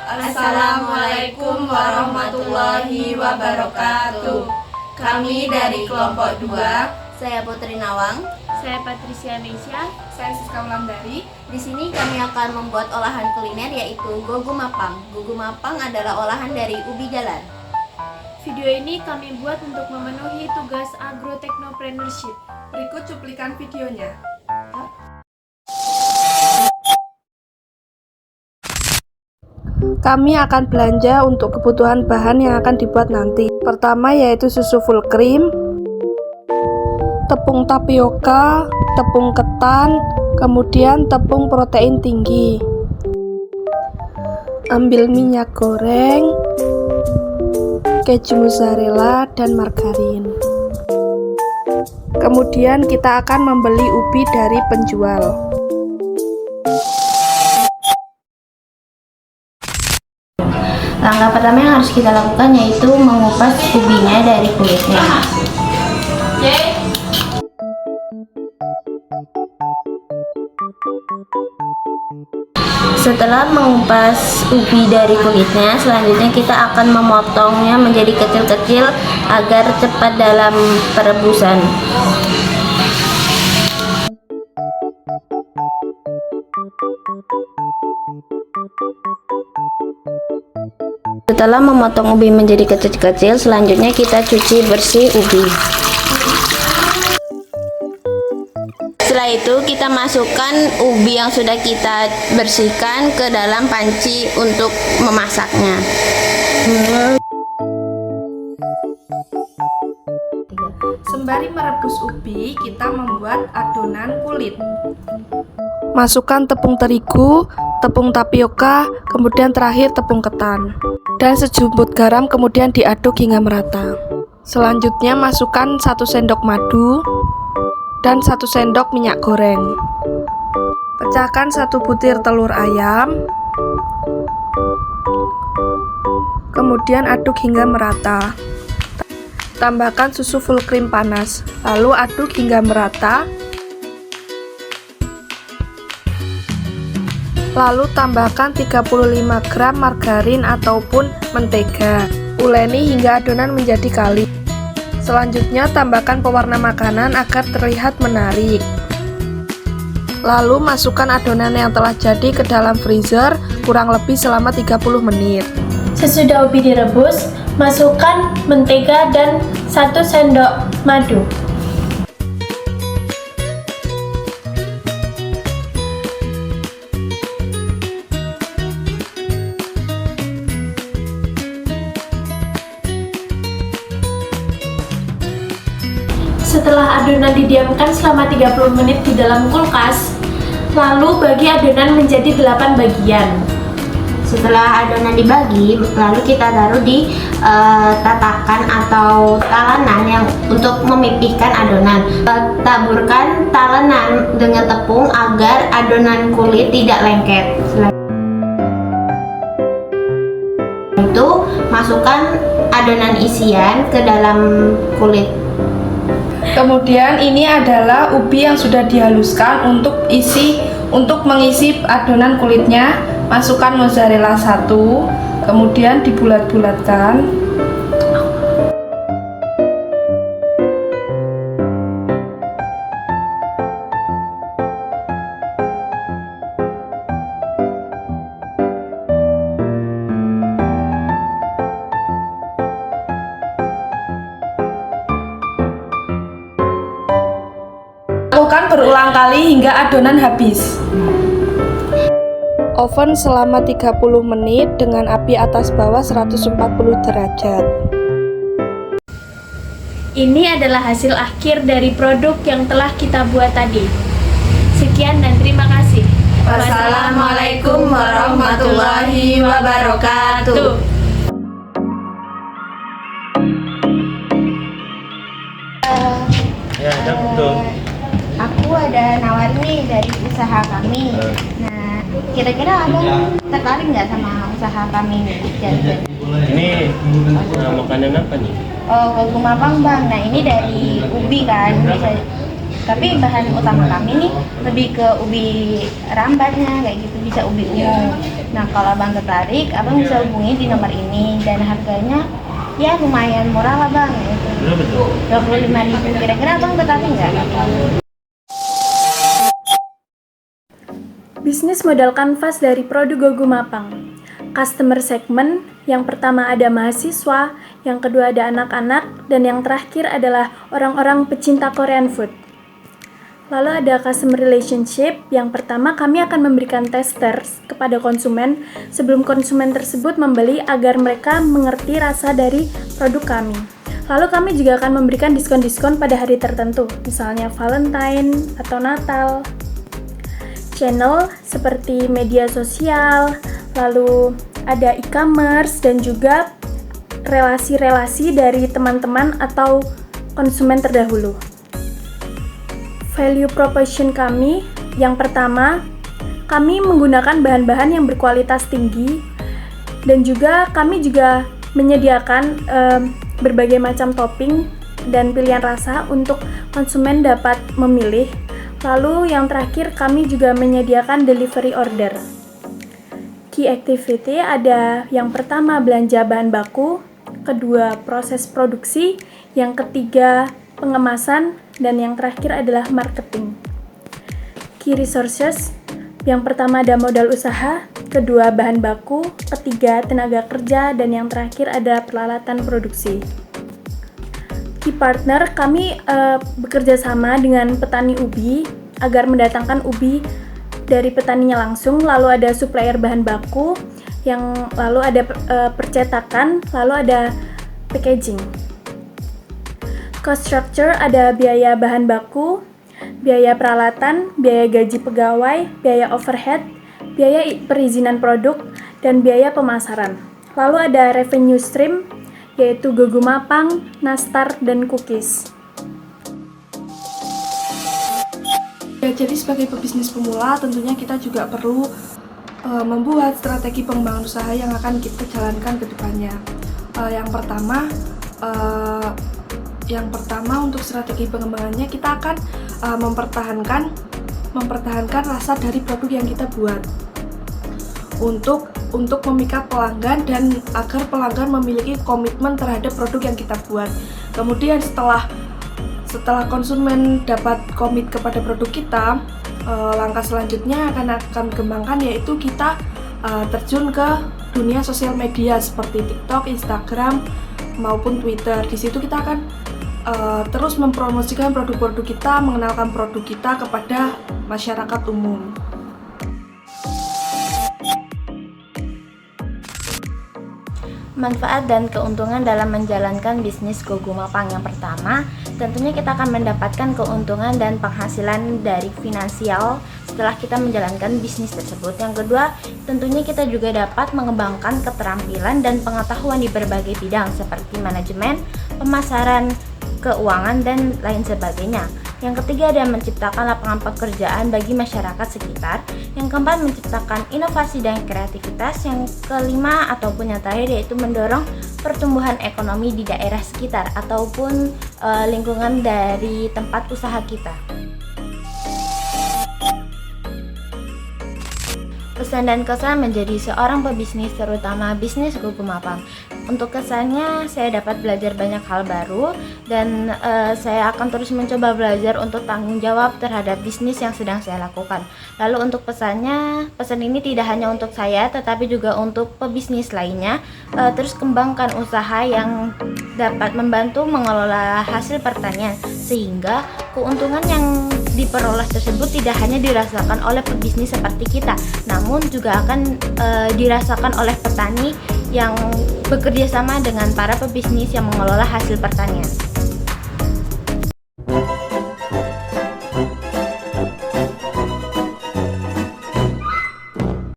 Assalamualaikum warahmatullahi wabarakatuh. Kami dari kelompok 2. Saya Putri Nawang. Saya Patricia Meisya. Saya Siska Wulandari. Di sini kami akan membuat olahan kuliner yaitu gogo mapang. Gogo mapang adalah olahan dari ubi jalar. Video ini kami buat untuk memenuhi tugas agrotechnopreneurship. Berikut cuplikan videonya. Kami akan belanja untuk kebutuhan bahan yang akan dibuat nanti. Pertama yaitu susu full cream, tepung tapioka, tepung ketan, kemudian tepung protein tinggi. Ambil minyak goreng, keju mozzarella, dan margarin. Kemudian kita akan membeli ubi dari penjual. Langkah pertama yang harus kita lakukan yaitu mengupas ubinya dari kulitnya. Setelah mengupas ubi dari kulitnya, selanjutnya kita akan memotongnya menjadi kecil-kecil agar cepat dalam perebusan. Setelah memotong ubi menjadi kecil-kecil, selanjutnya kita cuci bersih ubi. Setelah itu kita masukkan ubi yang sudah kita bersihkan ke dalam panci untuk memasaknya. Sembari merebus ubi, kita membuat adonan kulit. Masukkan tepung terigu, tepung tapioka, kemudian terakhir tepung ketan, dan sejumput garam, kemudian diaduk hingga merata. Selanjutnya masukkan 1 sendok madu dan 1 sendok minyak goreng. Pecahkan 1 butir telur ayam, kemudian aduk hingga merata. Tambahkan susu full cream panas, lalu aduk hingga merata. Lalu tambahkan 35 gram margarin ataupun mentega. Uleni hingga adonan menjadi kalis. Selanjutnya tambahkan pewarna makanan agar terlihat menarik. Lalu masukkan adonan yang telah jadi ke dalam freezer kurang lebih selama 30 menit. Sesudah ubi direbus, masukkan mentega dan 1 sendok madu. Setelah adonan didiamkan selama 30 menit di dalam kulkas, lalu bagi adonan menjadi 8 bagian. Setelah adonan dibagi, lalu kita taruh di tatakan atau talenan yang untuk memipihkan adonan. Taburkan talenan dengan tepung agar adonan kulit tidak lengket. Setelah itu, masukkan adonan isian ke dalam kulit. Kemudian ini adalah ubi yang sudah dihaluskan untuk mengisi adonan kulitnya. Masukkan mozzarella 1, kemudian dibulat-bulatkan. Lakukan berulang kali hingga adonan habis. Oven selama 30 menit dengan api atas bawah 140 derajat. Ini adalah hasil akhir dari produk yang telah kita buat tadi. Sekian dan terima kasih. Wassalamualaikum warahmatullahi wabarakatuh. Ya, ada betul. Aku ada nawarin nih dari usaha kami. Nah, kira-kira abang tertarik nggak sama usaha kami ini? Ini makanan apa nih? Oh, gogo mapang bang. Nah, ini dari ubi kan. Bisa Tapi bahan utama kami nih lebih ke ubi rambatnya kayak gitu, bisa ubi ungu. Nah kalau abang tertarik, abang bisa hubungi di nomor ini dan harganya ya lumayan murah lah bang. Gitu. Berapa tuh? 25.000. Kira-kira abang tertarik nggak? Bisnis modal kanvas dari produk Gogo Mapang. Customer segment, yang pertama ada mahasiswa, yang kedua ada anak-anak, dan yang terakhir adalah orang-orang pecinta Korean food. Lalu ada customer relationship, yang pertama kami akan memberikan testers kepada konsumen sebelum konsumen tersebut membeli agar mereka mengerti rasa dari produk kami. Lalu kami juga akan memberikan diskon-diskon pada hari tertentu, misalnya Valentine atau Natal. Channel seperti media sosial, lalu ada e-commerce dan juga relasi-relasi dari teman-teman atau konsumen terdahulu. Value proposition kami, yang pertama, kami menggunakan bahan-bahan yang berkualitas tinggi dan juga kami juga menyediakan berbagai macam topping dan pilihan rasa untuk konsumen dapat memilih. Lalu yang terakhir kami juga menyediakan delivery order. Key activity ada yang pertama belanja bahan baku, kedua proses produksi, yang ketiga pengemasan, dan yang terakhir adalah marketing. Key resources, yang pertama ada modal usaha, kedua bahan baku, ketiga tenaga kerja, dan yang terakhir ada peralatan produksi. Key partner, kami bekerja sama dengan petani ubi agar mendatangkan ubi dari petaninya langsung, lalu ada supplier bahan baku, yang lalu ada percetakan, lalu ada packaging. Cost structure ada biaya bahan baku, biaya peralatan, biaya gaji pegawai, biaya overhead, biaya perizinan produk, dan biaya pemasaran. Lalu ada revenue stream, yaitu Gogo Mapang, Nastar, dan Cookies. Ya, jadi sebagai pebisnis pemula tentunya kita juga perlu membuat strategi pengembangan usaha yang akan kita jalankan ke depannya. Yang pertama untuk strategi pengembangannya kita akan mempertahankan rasa dari produk yang kita buat untuk memikat pelanggan dan agar pelanggan memiliki komitmen terhadap produk yang kita buat. Kemudian setelah konsumen dapat komit kepada produk kita, langkah selanjutnya akan kembangkan, yaitu kita terjun ke dunia sosial media seperti TikTok, Instagram maupun Twitter. Di situ kita akan terus mempromosikan produk-produk kita, mengenalkan produk kita kepada masyarakat umum. Manfaat dan keuntungan dalam menjalankan bisnis Gogo Mapang. Yang pertama, tentunya kita akan mendapatkan keuntungan dan penghasilan dari finansial setelah kita menjalankan bisnis tersebut. Yang kedua, tentunya kita juga dapat mengembangkan keterampilan dan pengetahuan di berbagai bidang seperti manajemen, pemasaran, keuangan, dan lain sebagainya. Yang ketiga ada menciptakan lapangan pekerjaan bagi masyarakat sekitar. Yang keempat menciptakan inovasi dan kreativitas. Yang kelima ataupun yang terakhir yaitu mendorong pertumbuhan ekonomi di daerah sekitar ataupun lingkungan dari tempat usaha kita. Pesan dan kesan menjadi seorang pebisnis, terutama bisnis Gogo Mapang. Untuk kesannya, saya dapat belajar banyak hal baru dan saya akan terus mencoba belajar untuk tanggung jawab terhadap bisnis yang sedang saya lakukan. Lalu untuk pesannya, pesan ini tidak hanya untuk saya, tetapi juga untuk pebisnis lainnya. Terus kembangkan usaha yang dapat membantu mengelola hasil pertanian, sehingga keuntungan yang diperoleh tersebut tidak hanya dirasakan oleh pebisnis seperti kita, namun juga akan dirasakan oleh petani yang bekerja sama dengan para pebisnis yang mengelola hasil pertanian.